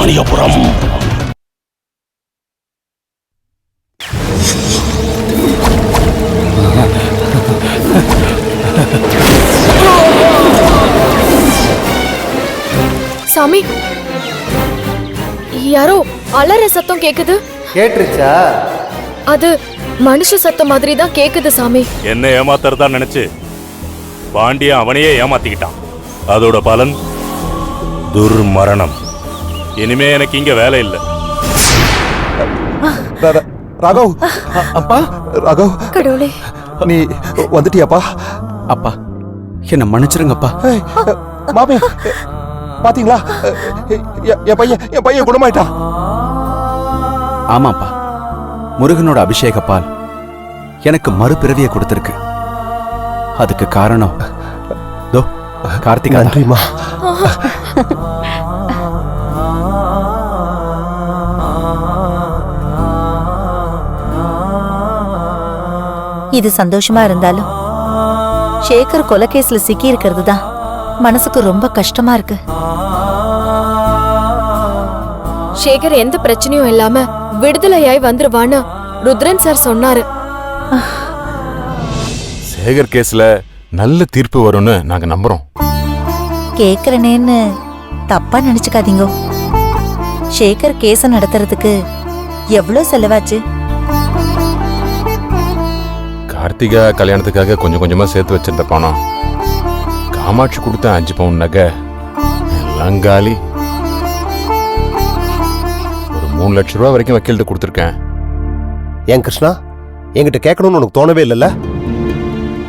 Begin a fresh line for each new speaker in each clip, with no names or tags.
சுப்பிரமணியபுரம்.
சாமி, யாரோ அலற சத்தம் கேக்குது.
கேட்டுருச்சா?
அது மனுஷ சத்தம் மாதிரி தான் கேக்குது சாமி.
என்ன ஏமாத்துறதா நினைச்சு பாண்டியன் அவனையே ஏமாத்திக்கிட்டான். அதோட பலன் துர்மரணம். இனிமே எனக்கு இங்க வேலை இல்லை.
ராகவ்,
அப்பா.
ராகவ்,
கடவுளே,
நீ வந்துட்டியாப்பா?
அப்பா, என்ன மன்னிச்சிருங்கப்பா.
மாமே, பாத்தீங்களா? என் பையன் குணமாயிட்டான்.
ஆமாப்பா, முருகனோட அபிஷேக பால் எனக்கு மறுபிறவியை கொடுத்திருக்கு. அதுக்கு காரணம் தோ கார்த்திகா.
நன்றிமா.
இது சந்தோஷமா இருந்தாலும் சேகர் கொலைகேஸ்ல சிக்கி இருக்கிறது தான் மனசுக்கு ரொம்ப கஷ்டமா இருக்கு.
சேகர் எந்த பிரச்சனையும் இல்லாம விடுதலையாய் வந்துருவான்னு ருத்ரன் சார் சொன்னாரு.
சேகர் கேஸ்ல நல்ல தீர்ப்பு வரும்னு நாங்க நம்புறோம்.
கேக்குறனேன்னு தப்பா நினைச்சுக்காதீங்க. சேகர் கேஸ நடத்துறதுக்கு எவ்வளவு செலவாச்சு?
கார்த்திகா கல்யாணத்துக்காக கொஞ்சம் கொஞ்சமா சேர்த்து வச்சிருந்த பணம், காமாட்சி கொடுத்த 5 பவுன் நகை எல்லாம் காலி. ஒரு 3 லட்சம் ரூபா வரைக்கும் வக்கீல்கிட்ட கொடுத்துருக்கேன்.
ஏன் கிருஷ்ணா, என்கிட்ட கேட்கணும்னு உனக்கு தோணவே இல்லைல்ல?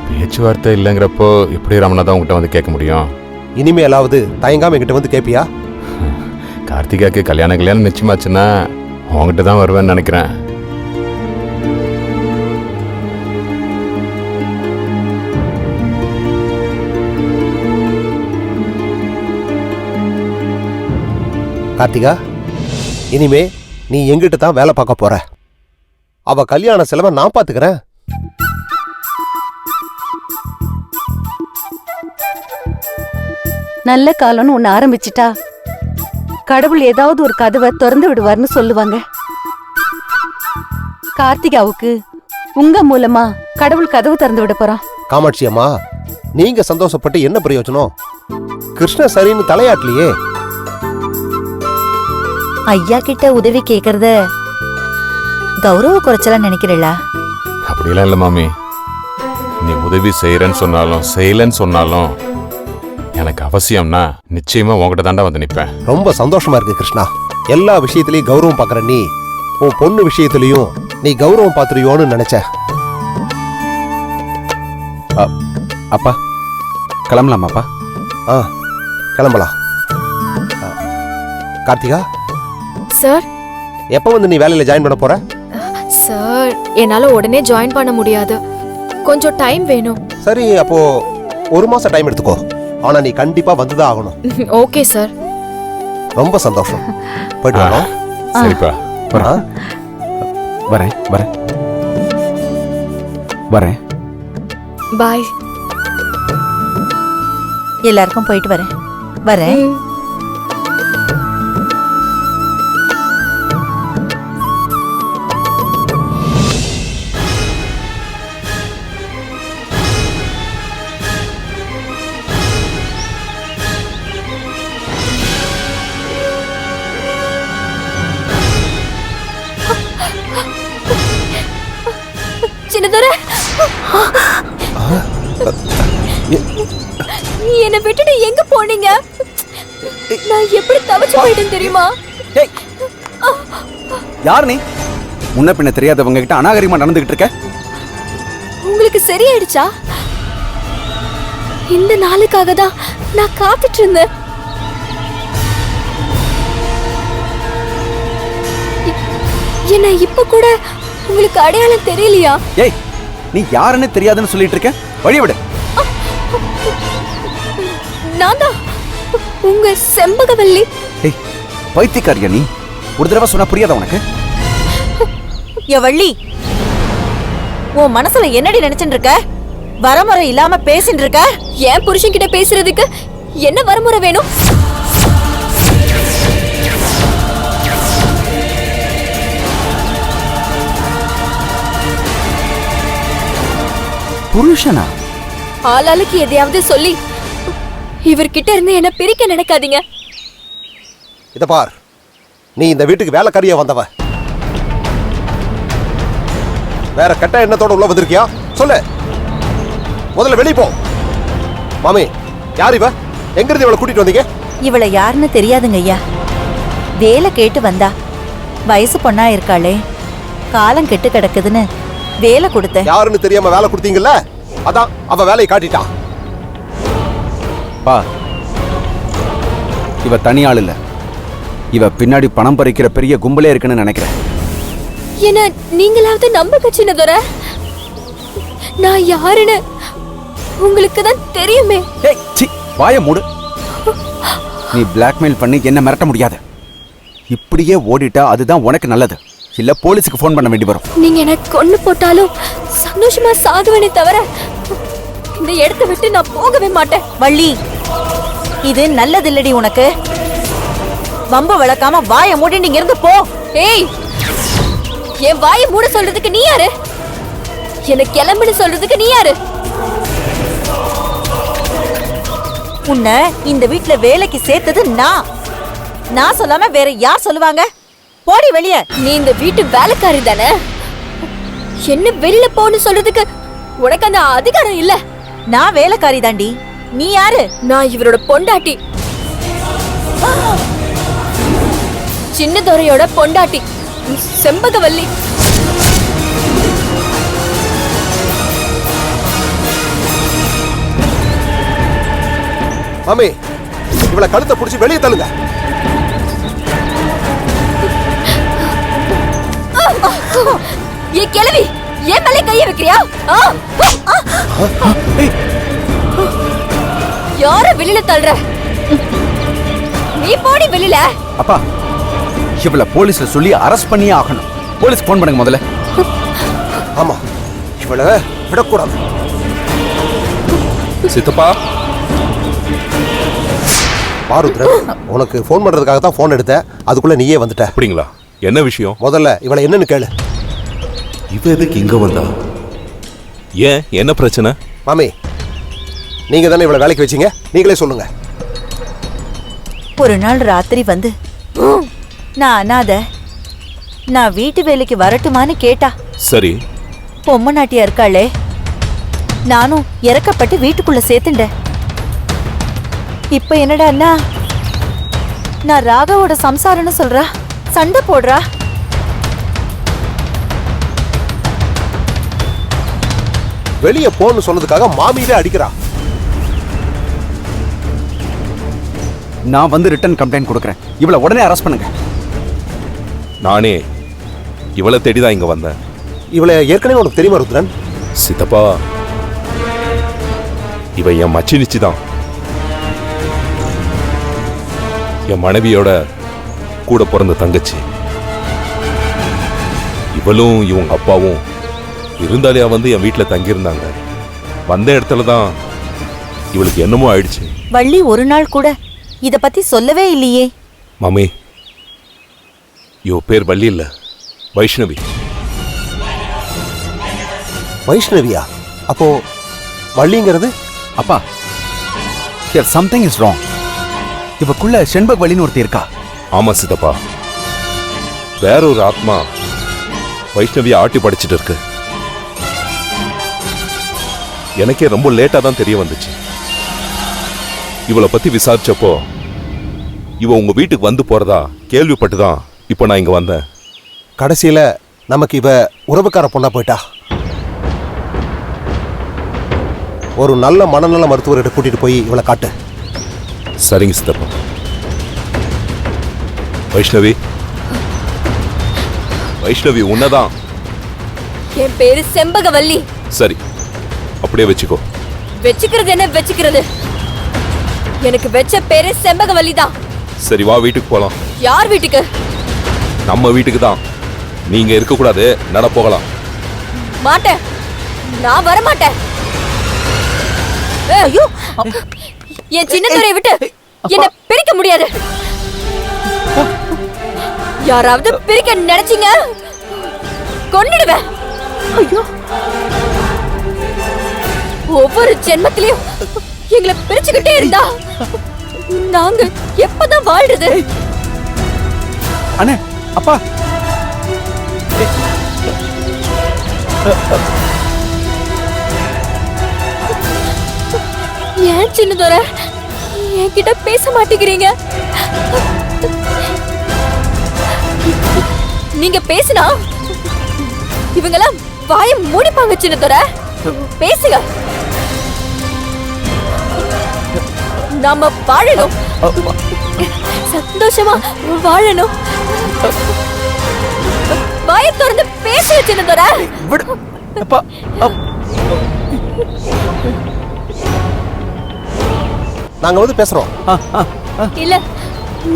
பேச்சுவார்த்தை இல்லைங்கிறப்போ எப்படி ரமணா உங்ககிட்ட வந்து கேட்க முடியும்?
இனிமேலாவது தயங்காம என்கிட்ட வந்து கேட்பியா?
கார்த்திகாக்கு கல்யாணம் நிச்சயமாச்சுன்னா உங்ககிட்ட தான் வருவேன்னு நினைக்கிறேன்.
கார்த்திகா, இனிமே நீ எங்கிட்ட தான் வேலை பார்க்க போற. அவ கல்யாண செலவை நான் பாத்துக்கிறேன்.
நல்ல காலம்னு ஒண்ணு ஆரம்பிச்சிட்டா கடவுள் ஏதாவது ஒரு கதவை திறந்து விடுவார்னு சொல்லுவாங்க. கார்த்திகாவுக்கு உங்க மூலமா கடவுள் கதவு திறந்து விட போறான்.
காமாட்சி அம்மா, நீங்க சந்தோஷப்பட்டு என்ன பிரயோஜனம்? கிருஷ்ண சரின்னு தலையாட்டலையே.
ஐயா கிட்ட உதவி கேக்குறத கௌரவ குறைச்சலா நினைக்கிறீங்களா?
அப்படிலாம் இல்லை மாமி. நீ உதவி செய்யறேன்னு சொன்னாலும் செய்யலன்னு சொன்னாலும் எனக்கு அவசியம்னா நிச்சயமா உங்ககிட்ட தாண்டா வந்து நிற்பேன்.
ரொம்ப சந்தோஷமா இருக்கு கிருஷ்ணா. எல்லா விஷயத்திலையும் கௌரவம் பாக்குற நீ உன் பொண்ணு விஷயத்திலையும் நீ கௌரவம் பாத்துருயோன்னு நினைச்ச.
அப்பா, கிளம்பலாமாப்பா?
கிளம்பலாம். கார்த்திகா
சார்,
எப்ப வந்து நீ வேலையில ஜாயின் பண்ண போற?
சார், என்னால உடனே ஜாயின் பண்ண முடியாது. கொஞ்சம் டைம் வேணும்.
சரி, அப்போ 1 மாசம் டைம் எடுத்துக்கோ. ஆனா நீ கண்டிப்பா வந்துதான் ஆகணும்.
Okay sir.
ரொம்ப சந்தோஷம். போயிட்டு வரோம்.
சரிப்பா,
வரேன் வரேன் வரேன்.
பாய்.
எல்லாருக்கும் போயிட்டு வரேன். வரேன்.
என்னை விட்டுட்டு எங்க போனீங்க? நான் எப்படி தவிச்சு போயிட்டேன் தெரியுமா?
யார் நீ? முன்ன பின்ன தெரியாதவங்க கிட்ட அநாகரிகமா நடந்துகிட்டு இருக்க.
உங்களுக்கு சரியாயிடுச்சா? இந்த நாளுக்காக தான் நான் காத்துட்டு இருந்தேன். என்ன இப்ப கூட உங்களுக்கு அடையாளம் தெரியலையா?
ஏய், நீ யாருன்னு தெரியாதுன்னு சொல்லிட்டு இருக்க. வழி விடு.
நான் தான் உங்க செம்பகவல்லி.
ஏய், பைத்தியக்காரியா நீ? ஒரு தடவை சொன்னா புரியாத உனக்கு?
ஏ வள்ளி, உன் மனசுல என்னடி நினைச்சுட்டு இருக்க? வரமுறை இல்லாம பேசிட்டு இருக்க.
என் புருஷன் கிட்ட பேசுறதுக்கு என்ன வரமுறை வேணும்?
புருஷனா?
ஆளாளுக்கு எதையாவது சொல்லி இவர்கிட்ட இருந்து என்ன பிரிக்க நினைக்காதீங்க.
இத பார், நீ இந்த வீட்டுக்கு வேலைக்காரியா வந்தவ. வேற கெட்ட எண்ணத்தோட உள்ள வந்திருக்கியா? சொல்லு. முதல்ல வெளிய போ. மாமி, யார் இவ? எங்க இருந்து இவளை கூட்டிட்டு வந்தீங்க?
இவளை யாருன்னு தெரியாதுங்க ஐயா. வேலை கேட்டு வந்தா. வயசு பொண்ணா இருக்காளே, காலம் கெட்டு கிடக்குதுன்னு வேலை கொடுத்தேன்.
யாருன்னு தெரியாம வேலை கொடுத்தீங்கல்ல, அதான் அவ வேலையை காட்டிட்டா.
பா, இவ தனி ஆள் இல்ல. இவ பின்னாடி பணம் பறிக்கிற பெரிய கும்பலே இருக்குன்னு நினைக்கிறேன்.
என்ன நீங்களாவது நம்புங்க சின்னதுரை. நான் யாருன்னு உங்களுக்கு தான் தெரியுமே.
ஏய், சீ, வாயை மூடு. நீ பிளாக்மெயில் பண்ணி என்ன மிரட்ட முடியாது. இப்படியே ஓடிட்டா அதுதான் உனக்கு நல்லது. இல்ல போலீஸுக்கு ஃபோன் பண்ண வேண்டி வரும்.
நீங்க எனக்கு கொன்னு போட்டாலும் சந்தோஷமா சாகுவேனே தவிர இந்த இடத்தை விட்டு நான் போகவே மாட்டேன்.
வள்ளி, இது நல்லதில்லடி உனக்கு. வம்பு வளர்க்காம வாயை மூடி நீங்க இருந்து போ.
ஏய், என் வாயை மூட சொல்றதுக்கு நீ யாரு? எனக்கு கிளம்புன்னு சொல்றதுக்கு நீ யாரு?
உன்னை இந்த வீட்ல வேலைக்கு சேர்த்தது நான் சொல்லாம வேற யார் சொல்லுவாங்க? போடி வெளியே.
நீ இந்த வீட்டு வேலைக்காரி தானே. என்ன வெளியில போன்னு சொல்றதுக்கு உனக்கு அந்த அதிகாரம் இல்ல.
நான் வேலைக்காரி தாண்டி. நீ யாரு?
நான் இவரோட பொண்டாட்டி, சின்னதுரையோட பொண்டாட்டி செம்பகவல்லி.
மாமி, இவளை கழுத்தை பிடிச்சி வெளியே தள்ளுங்க.
ஏ கிழவி, ஏன் மேலே கைய வைக்கிறியா? யார வெளியில தள்ளுற? நீ போடி வெளியில.
அப்பா, இவளை போலீஸ்ல சொல்லி அரெஸ்ட் பண்ணியே ஆகணும். போலீஸ் ஃபோன் பண்ணுங்க முதல்ல.
ஆமா, இவளை விடக்கூடாது.
சித்தப்பா,
பாருத்ரன், உனக்கு ஃபோன் பண்றதுக்காக தான் ஃபோன் எடுத்தேன். அதுக்குள்ள நீயே வந்துட்ட.
அப்படிங்களா? என்ன விஷயம்?
முதல்ல இவளை என்னன்னு கேளு.
இவ எதுக்கு இங்க வந்தா? ஏன், என்ன பிரச்சனை?
மாமி, நீங்க தானே இவளை வேலைக்கு வச்சீங்க, நீங்களே சொல்லுங்க.
ஒரு நாள் ராத்திரி வந்து நான் அனாதை, நான் வீட்டு வேலைக்கு வரட்டுமான்னு கேட்டா.
சரி.
பொம்மை நாட்டியா இருக்காளே, நானும் இறக்கப்பட்டு வீட்டுக்குள்ள சேர்த்துட்டேன். இப்ப என்னடான்னா நான் ராகவோட சம்சாரம்னு சொல்றா, சண்டை போடுறா.
வெளியே போன்னு சொன்னதுக்காக மாமியே அடிக்கிறா.
நான் வந்து ரிட்டன் கம்ப்ளைண்ட் கொடுக்குறேன். இவளை உடனே அரெஸ்ட் பண்ணுங்க.
நானே இவளை தேடிதான் இங்க வந்தேன்.
இவளை ஏற்கனவே உனக்கு தெரியுமா ருத்ரன்?
சித்தப்பா, இவ என் மச்சி நிச்சிதான். என் மனைவியோட கூட பிறந்த தங்கச்சி. இவளும் இவங்க அப்பாவும் இருந்தாலையா வந்து என் வீட்டில் தங்கியிருந்தாங்க. வந்த இடத்துல தான் இவளுக்கு என்னமோ ஆயிடுச்சு.
வள்ளி ஒரு நாள் கூட இத பத்தி சொல்லவே இல்லையே.
மாமி, இவ பேர் வள்ளி இல்ல, வைஷ்ணவி.
வைஷ்ணவியா? அப்போ வள்ளிங்கிறது?
அப்பா, ஹியர் சம்திங் இஸ் ராங். இவக்குள்ள செண்பகவல்லின்னு ஒருத்தி இருக்கா.
ஆமா சித்தப்பா, வேற ஒரு ஆத்மா வைஷ்ணவியை ஆட்டி படிச்சுட்டு இருக்கு. எனக்கே ரொம்ப லேட்டா தான் தெரிய வந்துச்சு. இவளை பத்தி விசாரிச்சப்போ இவ உங்க வீட்டுக்கு வந்து போறதா கேள்விப்பட்டுதான் இப்போ நான் இங்க வந்தேன்.
கடைசியில நமக்கு இவ உறவுக்கார பொண்ணா போயிட்டா. ஒரு நல்ல மனநல மருத்துவர்கிட்ட கூட்டிட்டு போய் இவளை காட்டு.
சரிங்க சித்தப்பா. வைஷ்ணவி, வைஷ்ணவி உன்னதான்.
என் பேரு செம்பகவல்லி.
சரி, அப்படியே வச்சுக்கோ.
வெச்சுக்கிறது என்ன வச்சுக்கிறது? எனக்கு வெச்ச பேரு செம்பகவல்லி தான்.
சரி, வா வீட்டுக்கு போலாம்.
யார் வீட்டுக்கு?
நம்ம வீட்டுக்கு தான். நீங்க இருக்க கூடாது, நட போகலாம்.
மாட்டேன், நான் வர மாட்டேன். ஐயோ, என் சின்னதுரையை விட்டு என்ன பிரிக்க முடியாது. யாராவது பிரிக்க நினைச்சீங்க, கொன்னுடுவேன்.
ஐயோ,
ஒவ்வொரு ஜென்மத்திலயும் எங்களை பிரிச்சுக்கிட்டே இருந்தா நாங்க எப்பதான் வாழ்றது?
அண்ணே அப்பா
ஏன் சின்னதோர என்கிட்ட பேச மாட்டேங்கிறீங்க? நீங்க பேசினா இவங்கெல்லாம் வாயை மூடிப்பாங்க. சின்னதோர பேசுங்க. நாம வாழணும், சந்தோஷமா வாழணும். வாயை திறந்து பேசுங்க சின்னதோர.
விடு அப்பா
நாங்க வந்து பேசுறோம்.
இல்ல,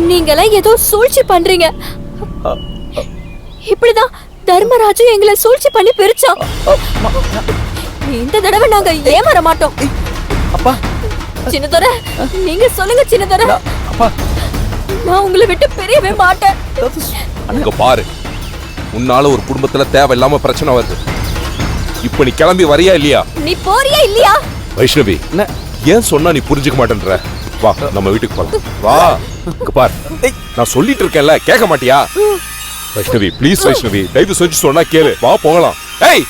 நீங்களாம் ஏதோ சூழ்ச்சி பண்றீங்க. இப்படிதான் தர்மராஜு எங்களை சூழ்ச்சி பண்ணி பிரிச்சான். இந்த தடவை நாங்க ஏமாற மாட்டோம்.
அப்பா
சின்னதோர நீங்க சொல்லுங்க சின்னதோர.
அப்பா
நான் உங்களை விட்டு பிரியவே மாட்டேன்.
இங்க பாரு, உன்னால ஒரு குடும்பத்துல தேவையில்லாம பிரச்சனை வருது. இப்ப நீ கிளம்பி வரியா இல்லையா?
நீ போறியா இல்லையா?
வைஷ்ணவி,
என்ன?
ஏன் சொன்னா நீ புரிஞ்சுக்க மாட்டேன்ற? வா, நம்ம வீட்டுக்கு போலாம். வா. இங்க பாரு, நான் சொல்லிட்டு இருக்கேன்ல, கேட்க மாட்டியா? வைஷ்ணவி ப்ளீஸ், வைஷ்ணவி தயவு செஞ்சு சொன்னா கேளு. வா போகலாம். ஏய்,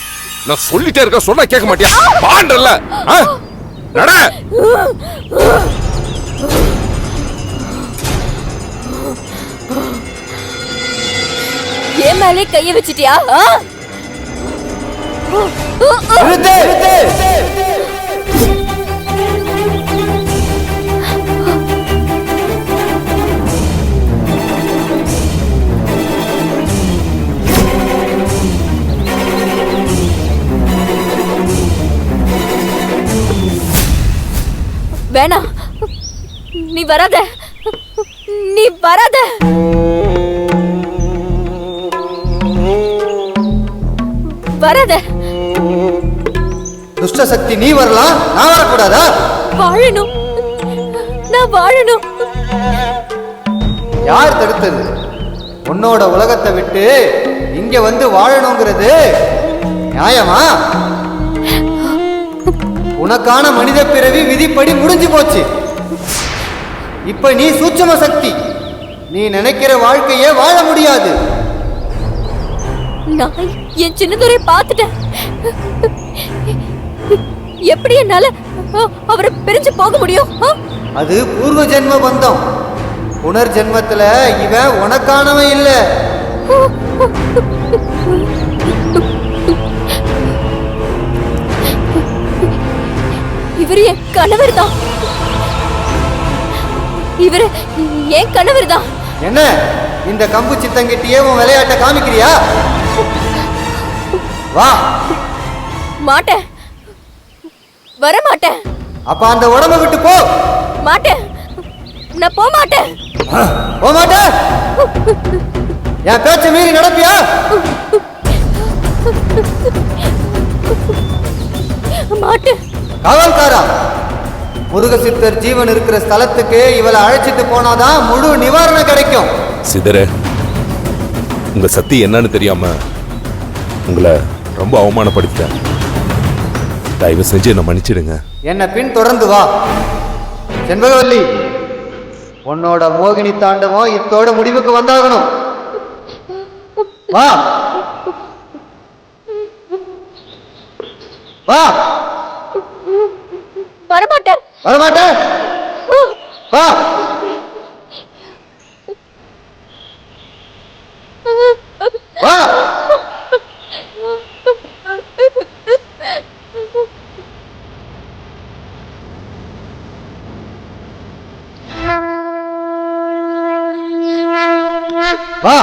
நான் சொல்லிட்டே இருக்க, சொன்னா கேட்க மாட்டியா? வான்றல. நட.
ஏன் மேலே கைய வச்சிட்டியா? வேணாம், நீ வராத, நீ வராத. வராத.
துஷ்ட சக்தி நீ வரலாம், நான் வரக்கூடாதா?
வாழணும், நான் வாழணும்.
யார் தடுத்தது? உன்னோட உலகத்தை விட்டு இங்க வந்து வாழணுங்கிறது நியாயமா? உனக்கான மனித பிறவி விதிப்படி முடிஞ்சு போச்சு. இப்ப நீ சூட்சும சக்தி, நீ நினைக்கிற வாழ்க்கையே வாழ முடியாது.
நான் என் சின்னதுரை பார்த்துட்டேன். எப்படி என்னால அவரை பிரிஞ்சு போக முடியும்?
அது பூர்வ ஜென்ம பந்தம். புனர் ஜென்மத்துல இவன் உனக்கானவன் இல்ல.
இவரு என் கணவர் தான். இவரு என் கணவர் தான்.
என்ன இந்த கம்பு சித்தங்கிட்டியே உன் விளையாட்ட காமிக்கிறியா? வா.
மாட்டேன், வர மாட்டேன்.
அப்ப அந்த உடம்ப விட்டு போ.
மாட்டேன், நான் போக மாட்டேன்.
போக மாட்டேன். என் பேச்ச மீறி நடப்பியா?
மாட்டேன்.
காவல்காரா, முருகசித்தர் ஜீவன் இருக்கிற ஸ்தலத்துக்கு இவளை அழைச்சிட்டு போனாதான் முழு நிவாரணம் கிடைக்கும்.
சிதற, உங்க சக்தி என்னன்னு தெரியாம உங்களை ரொம்ப அவமானப்படுத்திட்டேன். தயவு செஞ்சு என்ன மன்னிச்சிடுங்க.
என்ன பின் தொடர்ந்து வா. செண்பகவல்லி, உன்னோட மோகினி தாண்டவம் இத்தோட முடிவுக்கு வந்தாகணும். வா வா.
வரமாட்டேன்.
வரமாட்டேன். வா. வா. வா.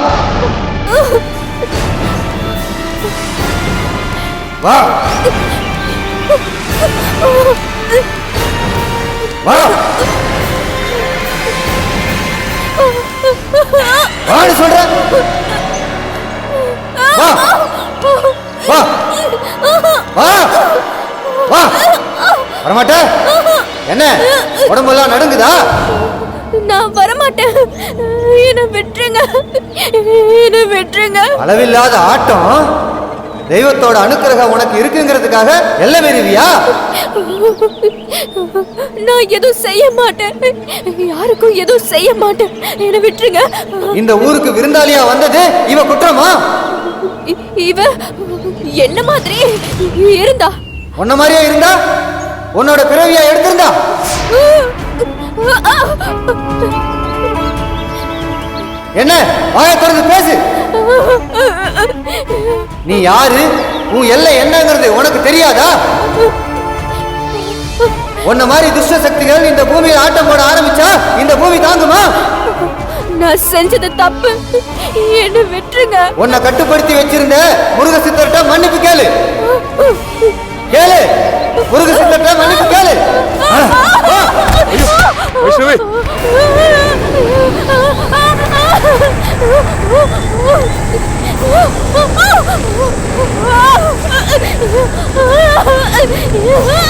வா. வா. வான்னு சொல்றேன். வா. வா. வா. வா. வரமாட்ட? என்ன உடம்பெல்லாம் நடுங்குதா?
நான் வரமாட்டேன். என்ன விட்டுருங்க, என்ன விட்டுருங்க.
அளவில்லாத ஆட்டம். தெய்வத்தோட அனுக்கிரகம் உனக்கு இருக்குங்கிறதுக்காக எல்லை மீறிவியா?
நான் எதுவும் செய்ய மாட்டேன், யாருக்கும் எதுவும் செய்ய மாட்டேன், என்னை விட்டுருங்க.
இந்த ஊருக்கு விருந்தாளியா வந்தது இவ குற்றமா?
இவ என்ன மாதிரி இருந்தா?
உன்ன மாதிரியா இருந்தா? உன்னோட பிறவியா எடுத்திருந்தா? என்ன வாயை திறந்து பேசு. நீ யாரு, உன் எல்லை என்னங்கிறது உனக்கு தெரியாதா? உன்ன மாதிரி துஷ்ட சக்திகள் இந்த பூமியில் ஆட்டம் போட ஆரம்பிச்சா இந்த பூமி தாங்குமா?
நான் செஞ்சது தப்பு, என்ன விட்டுருங்க.
உன்னை கட்டுப்படுத்தி வச்சிருந்த முருக சித்தர்கிட்ட மன்னிப்பு கேளு. கேளு, முருக சித்தர்கிட்ட மன்னிப்பு கேளு.
வைஷ்ணவி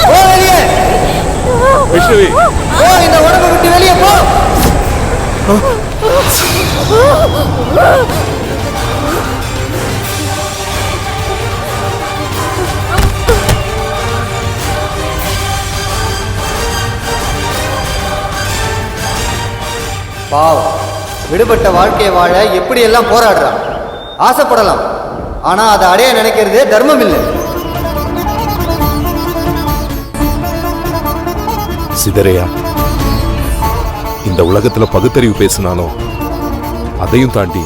போ வெளியே.
வைஷ்ணவி
போ, இந்த உடம்பை விட்டு வெளியே போ. பாவம், விடுபட்ட வாழ்க்கையை வாழ எப்படி எல்லாம் போராடுறான். ஆசைப்படலாம், ஆனா அதை அடைய நினைக்கிறதே தர்மம் இல்லை.
சிதறையா, இந்த உலகத்துல பகுத்தறிவு பேசினாலும் அதையும் தாண்டி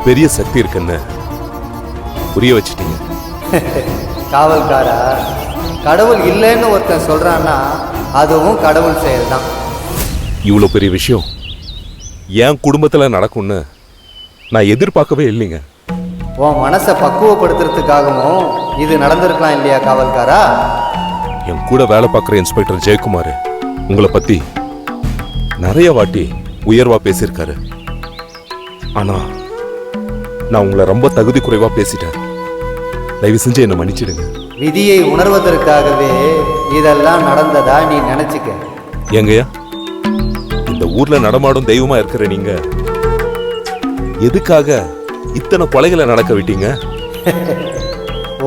பெரிய சக்தி இருக்குன்னு புரிய வச்சிட்டீங்க.
காவல்காரா, கடவுள் இல்லைன்னு ஒருத்தன் சொல்றான்னா அதுவும் கடவுள் செயல்தான்.
இவ்வளவு பெரிய விஷயம் என் குடும்பத்துல நடக்கும்னு நான் எதிர்பார்க்கவே இல்லைங்க.
உன் மனசை பக்குவப்படுத்துறதுக்காகவும் இது நடந்திருக்கலாம் இல்லையா காவல்காரா?
என் கூட வேலை பார்க்குற இன்ஸ்பெக்டர் ஜெயக்குமார் உங்களை பத்தி நிறைய வாட்டி உயர்வா பேசியிருக்காரு. ஆனா நான் உங்களை ரொம்ப தகுதி குறைவா பேசிட்டேன். தயவு செஞ்சு என்னை மன்னிச்சிடுங்க.
விதியை உணர்வதற்காகவே இதெல்லாம் நடந்ததா நீ நினைச்சுக்க.
ஏங்கய்யா, இந்த ஊர்ல நடமாடும் தெய்வமா இருக்கிற நீங்க எதுக்காக இத்தனை கொலைகளை நடக்க விட்டீங்க?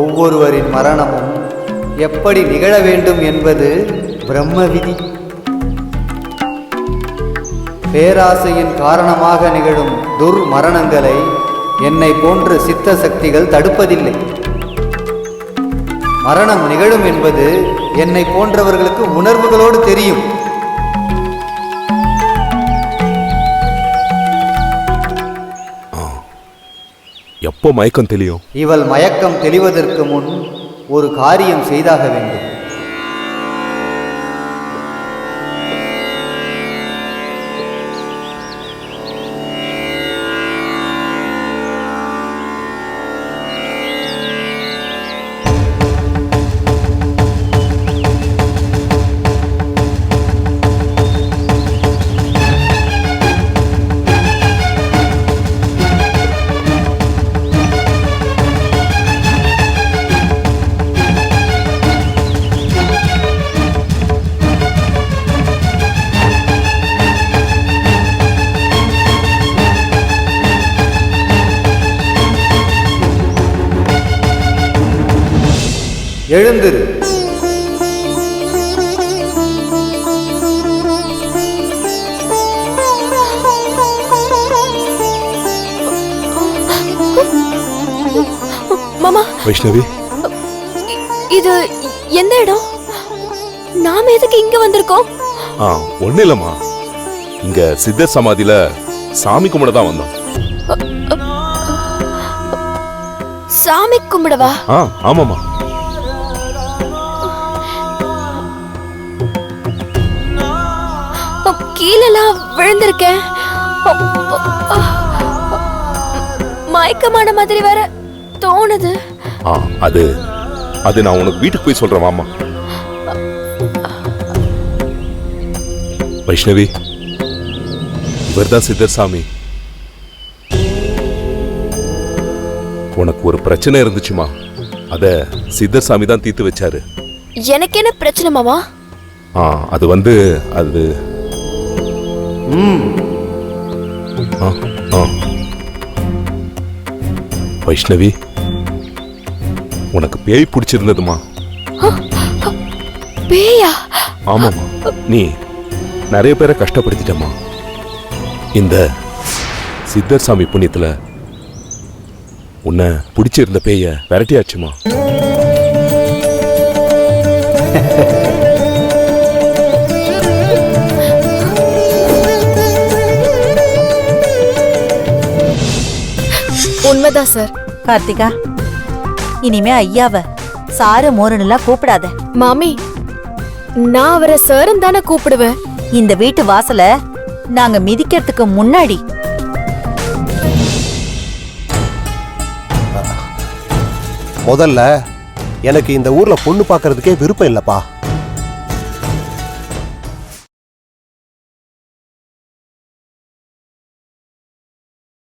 ஒவ்வொருவரின் மரணமும் எப்படி நிகழ வேண்டும் என்பது பிரம்ம விதி. பேராசையின் காரணமாக நிகழும் துர்மரணங்களை என்னை போன்ற சித்த சக்திகள் தடுப்பதில்லை. மரணம் நிகழும் என்பது என்னை போன்றவர்களுக்கு உணர்வுகளோடு தெரியும்.
எப்போ மயக்கம் தெளியும்?
இவள் மயக்கம் தெளிவதற்கு முன் ஒரு காரியம் செய்தாக வேண்டும். எழுந்திரு.
மாமா,
வைஷ்ணவி,
இது எந்த இடம்? நாம எதுக்கு இங்க வந்திருக்கோம்?
ஒண்ணு இல்லம்மா, இங்க சித்தர் சமாதியில சாமி கும்பிட தான் வந்தோம்.
சாமி கும்பிடவா?
ஆமாமா.
கீழெல்லாம் விழுந்திருக்கேன். மயக்கமான மாதிரி வேற தோணுது.
அது நான் உனக்கு வீட்டுக்கு போய் சொல்றேன் மாமா. வைஷ்ணவி, இவர்தான் சித்தர் சாமி. உனக்கு ஒரு பிரச்சனை இருந்துச்சுமா, அத சித்தர் சாமி தான் தீர்த்து வச்சாரு.
எனக்கு என்ன பிரச்சனை மாமா?
அது வந்து அது வைஷ்ணவி, உனக்கு பேய் பிடிச்சிருந்ததுமா.
பேயா?
ஆமாமா, நீ நிறைய பேரை கஷ்டப்படுத்திட்டமா. இந்த சித்தர் சாமி புண்ணியத்துல உன்னை பிடிச்சிருந்த பேய விரட்டியாச்சுமா.
உண்மைதான் சார்.
கார்த்திகா, இனிமே ஐயாவ சாரு மோரனெல்லாம் கூப்பிடாத.
மாமி, நான் அவரை சாரன் தானே கூப்பிடுவேன்.
இந்த வீட்டு வாசல நாங்க மிதிக்கிறதுக்கு முன்னாடி
முதல்ல எனக்கு இந்த ஊர்ல பொண்ணு பார்க்கறதுக்கே விருப்பம் இல்லப்பா.